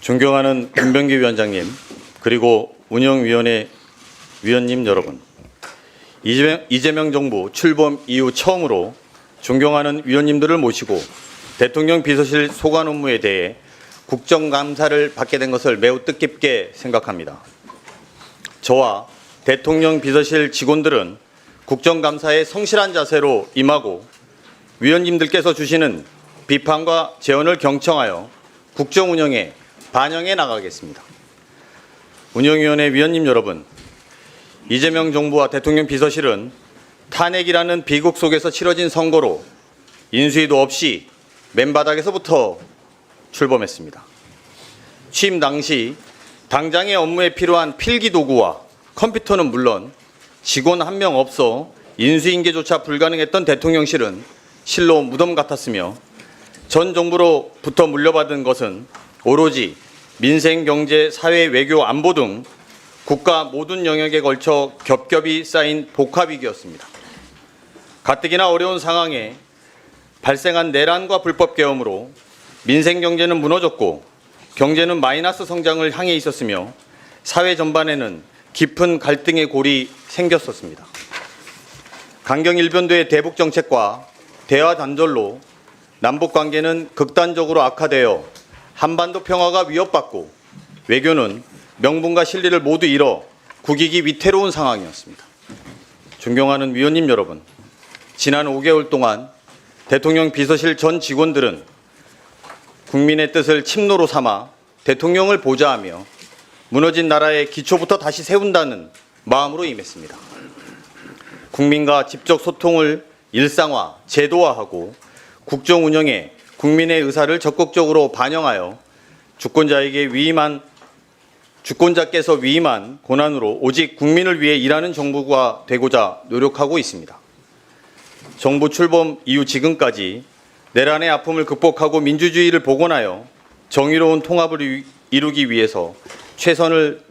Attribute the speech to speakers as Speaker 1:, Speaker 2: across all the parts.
Speaker 1: 존경하는 김병기 위원장님, 그리고 운영위원회 위원님 여러분, 이재명 정부 출범 이후 처음으로 존경하는 위원님들을 모시고 대통령 비서실 소관 업무에 대해 국정감사를 받게 된 것을 매우 뜻깊게 생각합니다. 저와 대통령 비서실 직원들은 국정감사에 성실한 자세로 임하고 위원님들께서 주시는 비판과 제언을 경청하여 국정 운영에 반영해 나가겠습니다. 운영위원회 위원님 여러분, 이재명 정부와 대통령 비서실은 탄핵이라는 비극 속에서 치러진 선거로 인수위도 없이 맨바닥에서부터 출범했습니다. 취임 당시 당장의 업무에 필요한 필기도구와 컴퓨터는 물론 직원 한 명 없어 인수인계조차 불가능했던 대통령실은 실로 무덤 같았으며 전 정부로부터 물려받은 것은 오로지 민생, 경제, 사회, 외교, 안보 등 국가 모든 영역에 걸쳐 겹겹이 쌓인 복합위기였습니다. 가뜩이나 어려운 상황에 발생한 내란과 불법 계엄으로 민생 경제는 무너졌고 경제는 마이너스 성장을 향해 있었으며 사회 전반에는 깊은 갈등의 골이 생겼었습니다. 강경일변도의 대북 정책과 대화 단절로 남북 관계는 극단적으로 악화되어 한반도 평화가 위협받고 외교는 명분과 실리를 모두 잃어 국익이 위태로운 상황이었습니다. 존경하는 위원님 여러분, 지난 5개월 동안 대통령 비서실 전 직원들은 국민의 뜻을 침노로 삼아 대통령을 보좌하며 무너진 나라의 기초부터 다시 세운다는 마음으로 임했습니다. 국민과 직접 소통을 일상화, 제도화하고 국정 운영에 국민의 의사를 적극적으로 반영하여 주권자께서 위임한 권한으로 오직 국민을 위해 일하는 정부가 되고자 노력하고 있습니다. 정부 출범 이후 지금까지 내란의 아픔을 극복하고 민주주의를 복원하여 정의로운 통합을 이루기 위해서 최선을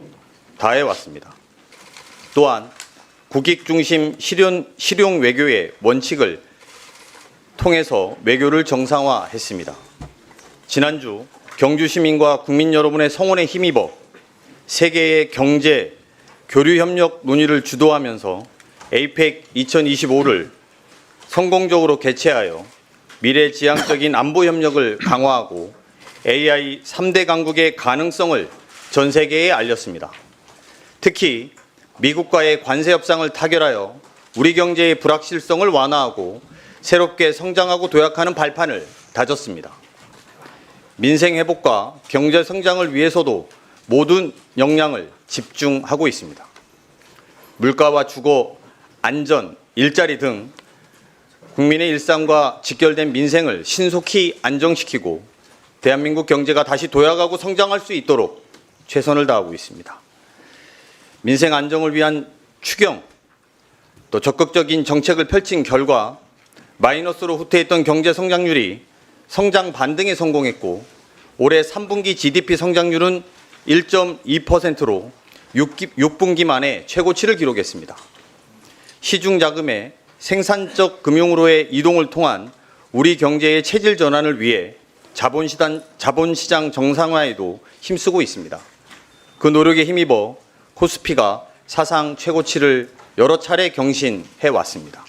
Speaker 1: 다해왔습니다. 또한 국익 중심 실용 외교의 원칙을 통해서 외교를 정상화했습니다. 지난주 경주 시민과 국민 여러분의 성원에 힘입어 세계의 경제 교류 협력 논의를 주도하면서 APEC 2025를 성공적으로 개최하여 미래지향적인 안보 협력을 강화하고 AI 3대 강국의 가능성을 전 세계에 알렸습니다. 특히 미국과의 관세 협상을 타결하여 우리 경제의 불확실성을 완화하고 새롭게 성장하고 도약하는 발판을 다졌습니다. 민생 회복과 경제 성장을 위해서도 모든 역량을 집중하고 있습니다. 물가와 주거, 안전, 일자리 등 국민의 일상과 직결된 민생을 신속히 안정시키고 대한민국 경제가 다시 도약하고 성장할 수 있도록 최선을 다하고 있습니다. 민생 안정을 위한 추경, 또 적극적인 정책을 펼친 결과 마이너스로 후퇴했던 경제 성장률이 성장 반등에 성공했고 올해 3분기 GDP 성장률은 1.2%로 6분기 만에 최고치를 기록했습니다. 시중 자금의 생산적 금융으로의 이동을 통한 우리 경제의 체질 전환을 위해 자본시장 정상화에도 힘쓰고 있습니다. 그 노력에 힘입어 코스피가 사상 최고치를 여러 차례 경신해 왔습니다.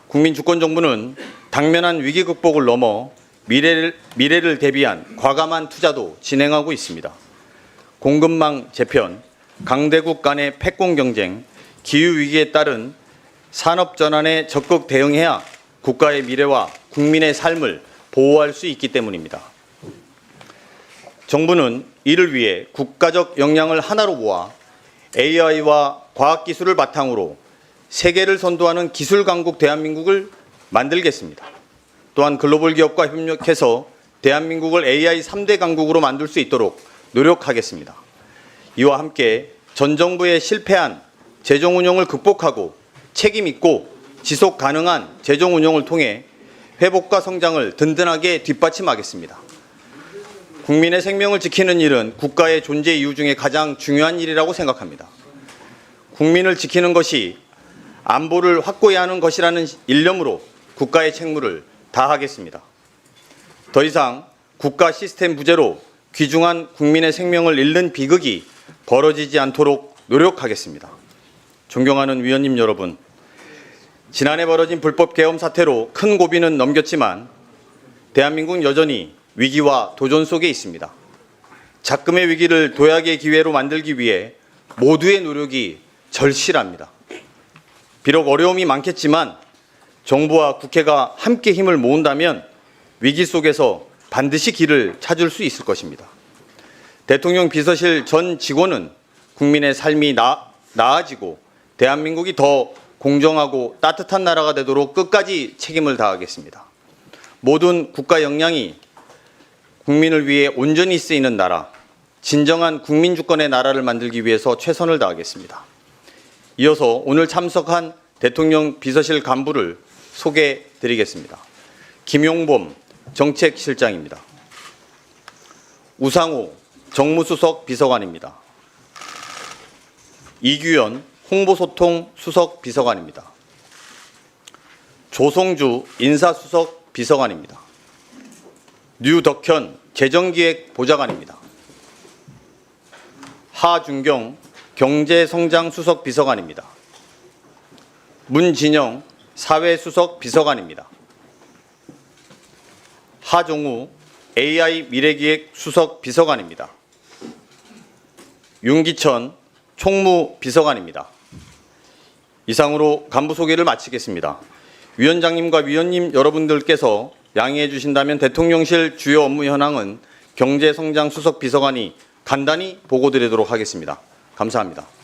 Speaker 1: 국민주권정부는 당면한 위기 극복을 넘어 미래를 대비한 과감한 투자도 진행하고 있습니다. 공급망 재편, 강대국 간의 패권 경쟁, 기후위기에 따른 산업전환에 적극 대응해야 국가의 미래와 국민의 삶을 보호할 수 있기 때문입니다. 정부는 이를 위해 국가적 역량을 하나로 모아 AI와 과학기술을 바탕으로 세계를 선도하는 기술 강국 대한민국을 만들겠습니다. 또한 글로벌 기업과 협력해서 대한민국을 AI 3대 강국으로 만들 수 있도록 노력하겠습니다. 이와 함께 전 정부의 실패한 재정 운영을 극복하고 책임 있고 지속 가능한 재정 운영을 통해 회복과 성장을 든든하게 뒷받침하겠습니다. 국민의 생명을 지키는 일은 국가의 존재 이유 중에 가장 중요한 일이라고 생각합니다. 국민을 지키는 것이 안보를 확고히 하는 것이라는 일념으로 국가의 책무를 다하겠습니다. 더 이상 국가 시스템 부재로 귀중한 국민의 생명을 잃는 비극이 벌어지지 않도록 노력하겠습니다. 존경하는 위원님 여러분, 지난해 벌어진 불법 계엄 사태로 큰 고비는 넘겼지만 대한민국은 여전히 위기와 도전 속에 있습니다. 작금의 위기를 도약의 기회로 만들기 위해 모두의 노력이 절실합니다. 비록 어려움이 많겠지만 정부와 국회가 함께 힘을 모은다면 위기 속에서 반드시 길을 찾을 수 있을 것입니다. 대통령 비서실 전 직원은 국민의 삶이 나아지고 대한민국이 더 공정하고 따뜻한 나라가 되도록 끝까지 책임을 다하겠습니다. 모든 국가 역량이 국민을 위해 온전히 쓰이는 나라, 진정한 국민 주권의 나라를 만들기 위해서 최선을 다하겠습니다. 이어서 오늘 참석한 대통령 비서실 간부를 소개해 드리겠습니다. 김용범 정책실장입니다. 우상호 정무수석 비서관입니다. 이규현 홍보소통 수석 비서관입니다. 조성주 인사수석 비서관입니다. 류덕현 재정기획 보좌관입니다. 하준경 경제성장 수석 비서관입니다. 문진영 사회수석 비서관입니다. 하종우 AI 미래기획 수석 비서관입니다. 윤기천 총무 비서관입니다. 이상으로 간부 소개를 마치겠습니다. 위원장님과 위원님 여러분들께서 양해해 주신다면 대통령실 주요 업무 현황은 경제성장 수석 비서관이 간단히 보고드리도록 하겠습니다. 감사합니다.